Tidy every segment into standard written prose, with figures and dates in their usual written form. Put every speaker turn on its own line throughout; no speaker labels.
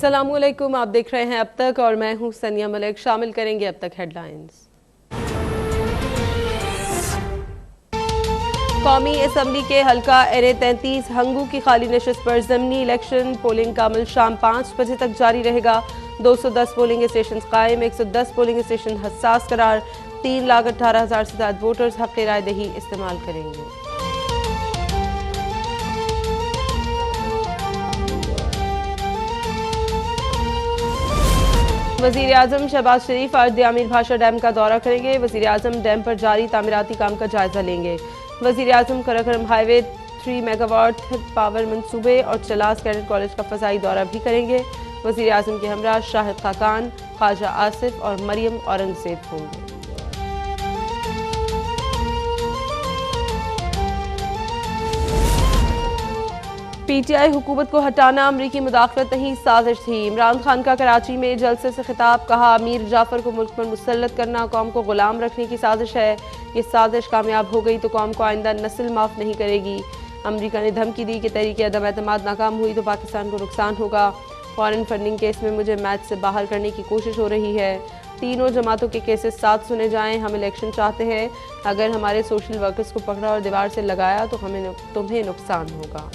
अस्सलामुअलैकुम, आप देख रहे हैं अब तक और मैं हूं सनिया मलिक। शामिल करेंगे अब तक हेडलाइंस। कौमी असम्बली के हल्का NA 33 हंगू की खाली नशिस्त पर ज़मीनी इलेक्शन पोलिंग का अमल शाम 5 बजे तक जारी रहेगा। 210 पोलिंग स्टेशन कायम, 110 पोलिंग स्टेशन हसास करार। 3,18,000 से ज्यादा वोटर्स हक़ राय दही इस्तेमाल करेंगे। वज़ीर आज़म शहबाज शरीफ आज दियामीर भाषा डैम का दौरा करेंगे। वज़ीर आज़म डैम पर जारी तामीराती काम का जायजा लेंगे। वज़ीर आज़म कराकोरम हाईवे 3 मेगावाट पावर मंसूबे और चलास कैडेट कॉलेज का फ़ज़ाई दौरा भी करेंगे। वज़ीर आज़म के हमरा शाहिद खाकान, ख्वाजा आसिफ और मरियम औरंगज़ेब होंगे। PTI हुकूमत को हटाना अमरीकी मुदाखलत नहीं, साजिश थी। इमरान खान का कराची में जलसे से खिताब, कहा अमीर जाफर को मुल्क पर मुसल्लत करना कौम को गुलाम रखने की साजिश है। ये साजिश कामयाब हो गई तो कौम को आइंदा नस्ल माफ़ नहीं करेगी। अमरीका ने धमकी दी कि तहरीक अदम एतमाद नाकाम हुई तो पाकिस्तान को नुकसान होगा। फॉरेन फंडिंग केस में मुझे मैच से बाहर करने की कोशिश हो रही है। तीनों जमातों के केसेस साथ सुने जाएं। हम इलेक्शन चाहते हैं। अगर हमारे सोशल वर्कर्स को पकड़ा और दीवार से लगाया तो तुम्हें नुकसान होगा।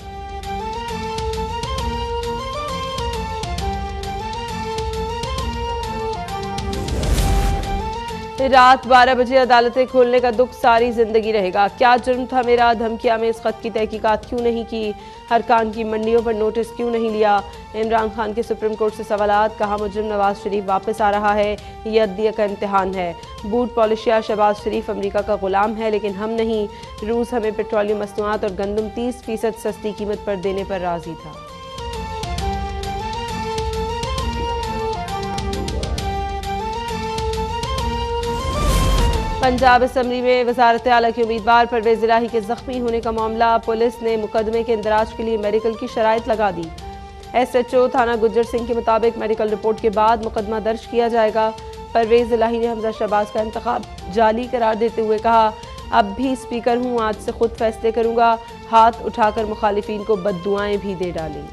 रात 12 बजे अदालतें खोलने का दुख सारी जिंदगी रहेगा। क्या जुर्म था मेरा, धमकिया में इस खत की तहकीकात क्यों नहीं की, हरकान की मंडियों पर नोटिस क्यों नहीं लिया। इमरान खान के सुप्रीम कोर्ट से सवालात, कहा मुजरिम नवाज शरीफ वापस आ रहा है, यह अदलिया का इम्तिहान है। बूट पॉलिशिया शहबाज शरीफ अमरीका का गुलाम है लेकिन हम नहीं। रूस हमें पेट्रोलियम मसनूआत और गंदम 30% सस्ती कीमत पर देने पर राजी था। पंजाब असम्बली में वज़ारत आला के उम्मीदवार परवेज़ इलाही के ज़ख्मी होने का मामला, पुलिस ने मुकदमे के इंदराज के लिए मेडिकल की शराइत लगा दी। SHO थाना गुज्जर सिंह के मुताबिक मेडिकल रिपोर्ट के बाद मुकदमा दर्ज किया जाएगा। परवेज़ इलाही ने हमजा शहबाज का इंतखाब जाली करार देते हुए कहा, अब भी स्पीकर हूँ, आज से खुद फैसले करूँगा। हाथ उठाकर मुखालिफिन को बद्दुआएं भी दे डाली।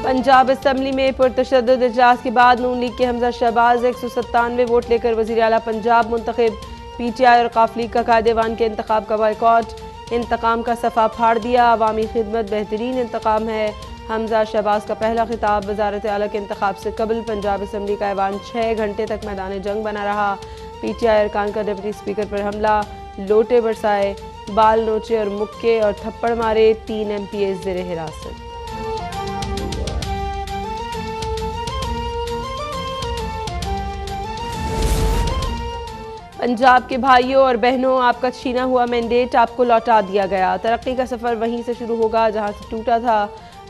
पंजाब असम्बली में पुरतशद्दुद इजलास के बाद नून लीग के हमजा शहबाज 197 वोट लेकर वज़ीर आला पंजाब मुंतखब। PTI और काफ लीग का कायदेवान के इंतखाब का बायकॉट, इंतकाम का सफ़ा फाड़ दिया। अवामी खिदमत बेहतरीन इंतकाम है। हमजा शहबाज का पहला खिताब, वज़ारत आला के इंतखाब से कबल पंजाब असम्बली का ऐवान 6 घंटे तक मैदान जंग बना रहा। PTI अरकान का डिप्टी स्पीकर पर हमला, लोटे बरसाए, बाल नोचे और मुक्के और थप्पड़ मारे। 3 MPs ज़ेरे हिरासत। पंजाब के भाइयों और बहनों, आपका छीना हुआ मैंडेट आपको लौटा दिया गया। तरक्की का सफ़र वहीं से शुरू होगा जहां से टूटा था।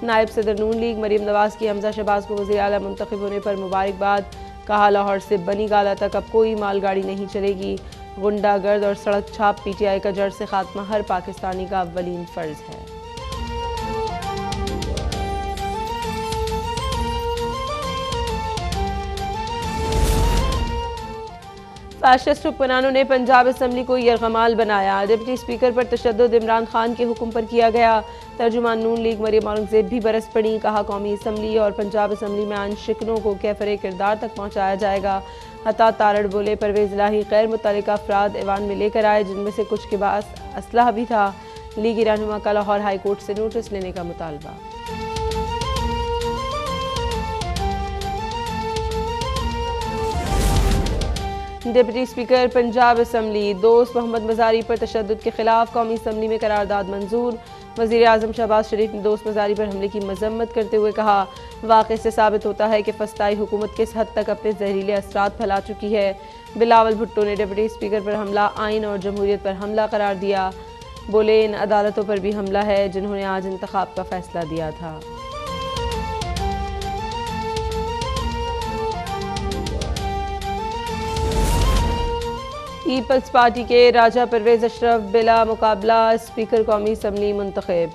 नायब सदर नून लीग मरियम नवाज की हमजा शहबाज को वज़ीर आला मुंतखब होने पर मुबारकबाद, कहा लाहौर से बनी गाला तक अब कोई मालगाड़ी नहीं चलेगी। गुंडागर्द और सड़क छाप PTI का जड़ से खात्मा हर पाकिस्तानी का अव्वलीन फ़र्ज है। फाशिस्ट हुक्मरानों ने पंजाब असम्बली को यरगमाल बनाया। डिप्टी स्पीकर पर तशद्दुद इमरान खान के हुक्म पर किया गया। तर्जुमान नून लीग मरियम औरंगज़ेब भी बरस पड़ी, कहा कौमी असम्बली और पंजाब असम्बली में आन शिकनों को कैफरे किरदार तक पहुँचाया जाएगा। हता तारड़ बोले, परवेज़ इलाही गैर मुतल्लिका अफराद ऐवान में लेकर आए जिनमें से कुछ के पास असलहा भी था। लीगी रहनुमा का लाहौर हाई कोर्ट से नोटिस लेने का मुतालबा। डिप्टी स्पीकर पंजाब असम्बली दोस्त मोहम्मद मज़ारी पर तशद्दुद के खिलाफ कौमी असम्बली में करारदाद मंजूर। वज़ीर आज़म शहबाज शरीफ ने दोस्त मज़ारी पर हमले की मजम्मत करते हुए कहा, वाक़े से साबित होता है कि फस्ताई हुकूमत किस हद तक अपने जहरीले असरात फैला चुकी है। बिलावल भुट्टो ने डिप्टी स्पीकर पर हमला आइन और जमहूरियत पर हमला करार दिया। बोले, इन अदालतों पर भी हमला है जिन्होंने आज इंतखाब का फैसला दिया था। पीपल्स पार्टी के राजा परवेज़ अशरफ बिला मुकाबला स्पीकर कौमी असम्बली मुंतखब।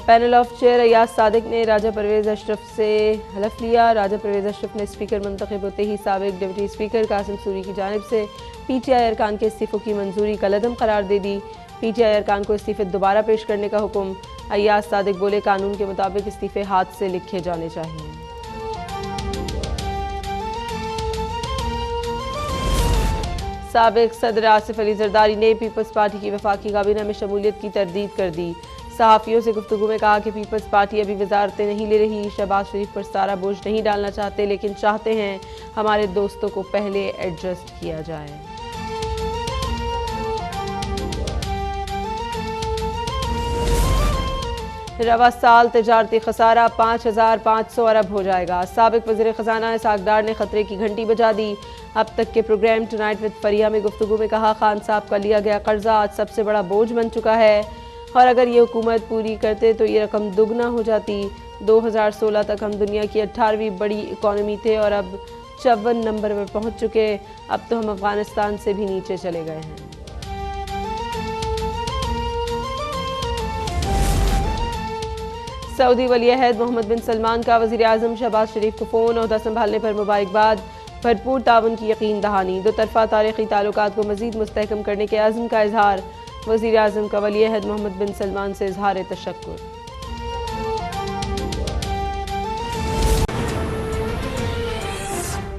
Panel of chair Ayaz Sadiq ने राजा परवेज़ अशरफ से हलफ लिया। राजा परवेज़ अशरफ ने स्पीकर मुंतखब होते ही साबिक डिप्टी स्पीकर कासिम सूरी की जानिब से PTI अरकान के इस्तीफों की मंजूरी कलअदम करार दे दी। PTI अरकान को इस्तीफे दोबारा पेश करने का हुक्म। अय्याज सादिक बोले, कानून के मुताबिक इस्तीफे हाथ से लिखे जाने चाहिए। साबिक सदर आसिफ अली जरदारी ने पीपल्स पार्टी की वफाकी काबीना में शमूलियत की तरदीद कर दी। सहाफ़ियों से गुफ्तगू में कहा कि पीपल्स पार्टी अभी वजारतें नहीं ले रही, शहबाज शरीफ पर सारा बोझ नहीं डालना चाहते, लेकिन चाहते हैं हमारे दोस्तों को पहले एडजस्ट किया जाए। रवा साल तजारती खसारा 5500 अरब हो जाएगा। साबिक वज़ीर ख़जाना इसहाक़ डार ने खतरे की घंटी बजा दी। अब तक के प्रोग्राम टुनाइट विद फरिया में गुफ्तगू में कहा, खान साहब का लिया गया कर्जा आज सबसे बड़ा बोझ बन चुका है और अगर ये हुकूमत पूरी करते तो ये रकम दुगना हो जाती। 2016 तक हम दुनिया की 18वीं बड़ी इकॉनमी थे और अब 54 नंबर पर पहुँच चुके। अब तो हम अफगानिस्तान से भी नीचे चले गए हैं। सऊदी वली अहद मोहम्मद बिन सलमान का वज़ीर आज़म शहबाज शरीफ को फ़ोन, ओहदा संभालने पर मुबारकबाद, भरपूर ताउन की यकीन दहानी। दो तरफ़ा तारीख़ी ताल्लुकात को मज़ीद मुस्तहकम करने के अज़्म का इजहार। वज़ीर आज़म का वली अहद मोहम्मद बिन सलमान से इजहार तशक्कुर।